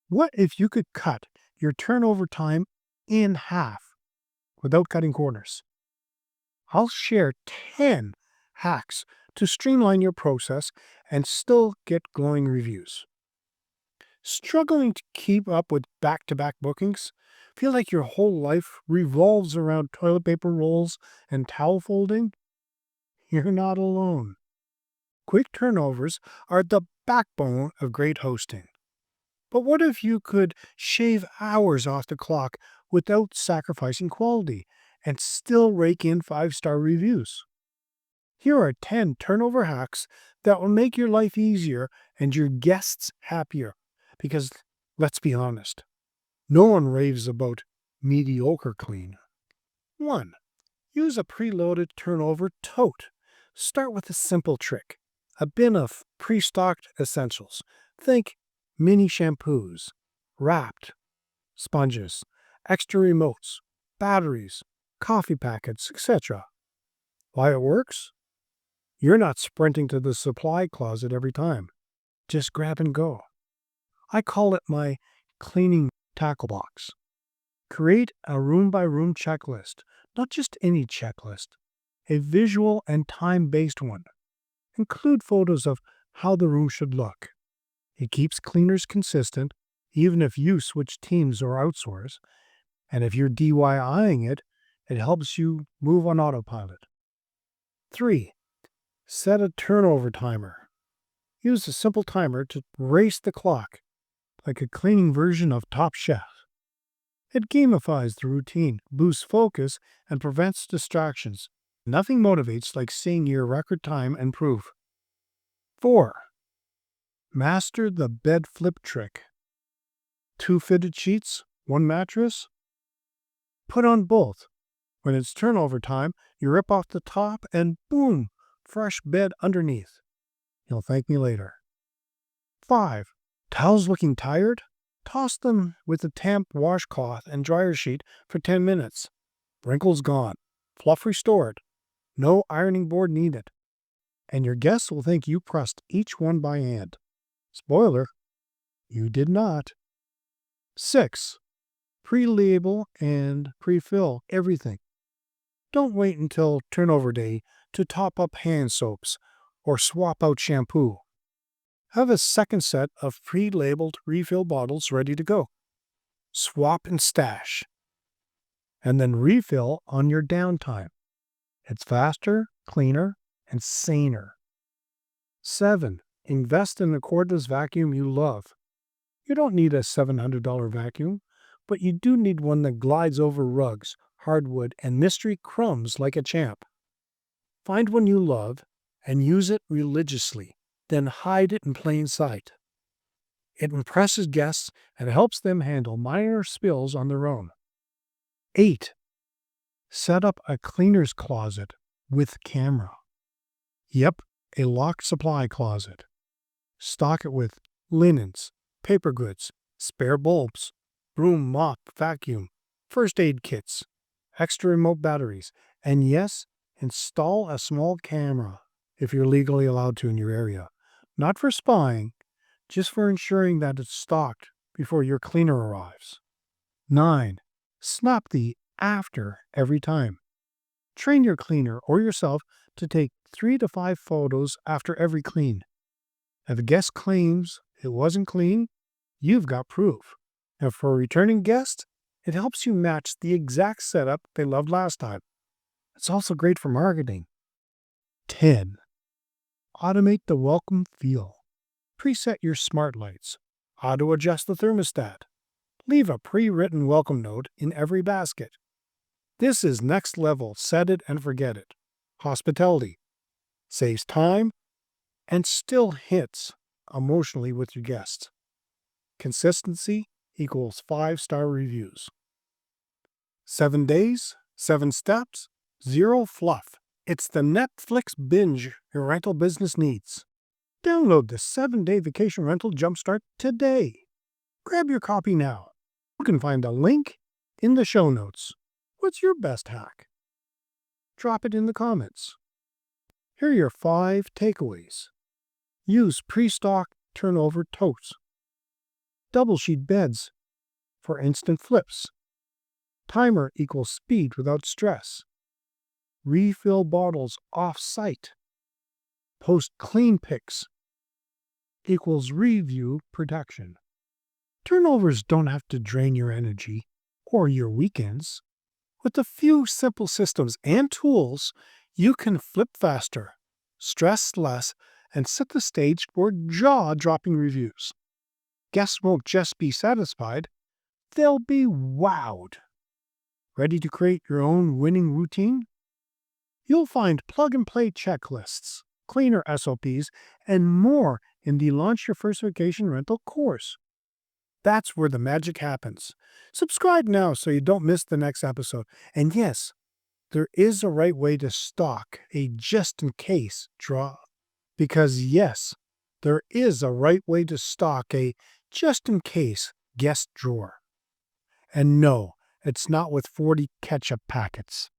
What if you could cut your turnover time in half without cutting corners? I'll share 10 hacks to streamline your process and still get glowing reviews. Struggling to keep up with back to back bookings? Feel like your whole life revolves around toilet paper rolls and towel folding? You're not alone. Quick turnovers are the backbone of great hosting. But what if you could shave hours off the clock without sacrificing quality and still rake in 5-star reviews? Here are 10 turnover hacks that will make your life easier and your guests happier. Because let's be honest, no one raves about mediocre clean. 1. Use a preloaded turnover tote. Start with a simple trick: a bin of pre stocked essentials. Think mini shampoos, wrapped sponges, extra remotes, batteries, coffee packets, etc. Why it works? You're not sprinting to the supply closet every time. Just grab and go. I call it my cleaning tackle box. Create a room by room checklist, not just any checklist, a visual and time based one. Include photos of how the room should look. It keeps cleaners consistent, even if you switch teams or outsource. And if you're DIYing it, it helps you move on autopilot. 3. Set a turnover timer. Use a simple timer to race the clock, like a cleaning version of Top Chef. It gamifies the routine, boosts focus, and prevents distractions. Nothing motivates like seeing your record time improve. 4. Master the bed flip trick. 2 fitted sheets, 1 mattress. Put on both. When it's turnover time, you rip off the top and boom, fresh bed underneath. You'll thank me later. 5. Towels looking tired? Toss them with a damp washcloth and dryer sheet for 10 minutes. Wrinkles gone. Fluff restored. No ironing board needed. And your guests will think you pressed each one by hand. Spoiler, you did not. 6. Pre-label and pre-fill everything. Don't wait until turnover day to top up hand soaps or swap out shampoo. Have a second set of pre-labeled refill bottles ready to go. Swap and stash. And then refill on your downtime. It's faster, cleaner, and saner. 7. Invest in a cordless vacuum you love. You don't need a $700 vacuum, but you do need one that glides over rugs, hardwood, and mystery crumbs like a champ. Find one you love and use it religiously, then hide it in plain sight. It impresses guests and helps them handle minor spills on their own. 8. Set up a cleaner's closet with camera. Yep, a locked supply closet. Stock it with linens, paper goods, spare bulbs, broom, mop, vacuum, first aid kits, extra remote batteries, and yes, install a small camera if you're legally allowed to in your area. Not for spying, just for ensuring that it's stocked before your cleaner arrives. 9. Snap the after every time. Train your cleaner or yourself to take 3 to 5 photos after every clean. If a guest claims it wasn't clean, you've got proof. And for a returning guest, it helps you match the exact setup they loved last time. It's also great for marketing. 10. Automate the welcome feel. Preset your smart lights. Auto-adjust the thermostat. Leave a pre-written welcome note in every basket. This is next level set it and forget it hospitality. Saves time and still hits emotionally with your guests. Consistency equals 5-star reviews. 7 days, 7 steps, 0 fluff. It's the Netflix binge your rental business needs. Download the 7-day vacation rental jumpstart today. Grab your copy now. You can find a link in the show notes. What's your best hack? Drop it in the comments. Here are your 5 takeaways. Use pre-stock turnover totes. double sheet beds for instant flips. Timer equals speed without stress. Refill bottles off-site. Post clean pics equals review protection. Turnovers don't have to drain your energy or your weekends. With a few simple systems and tools, you can flip faster, stress less, and set the stage for jaw-dropping reviews. Guests won't just be satisfied, they'll be wowed. Ready to create your own winning routine? You'll find plug-and-play checklists, cleaner SOPs, and more in the Launch Your First Vacation Rental course. That's where the magic happens. Subscribe now so you don't miss the next episode. And yes, there is a right way to stock a just-in-case drawer. Because yes, there is a right way to stock a just-in-case guest drawer. And no, it's not with 40 ketchup packets.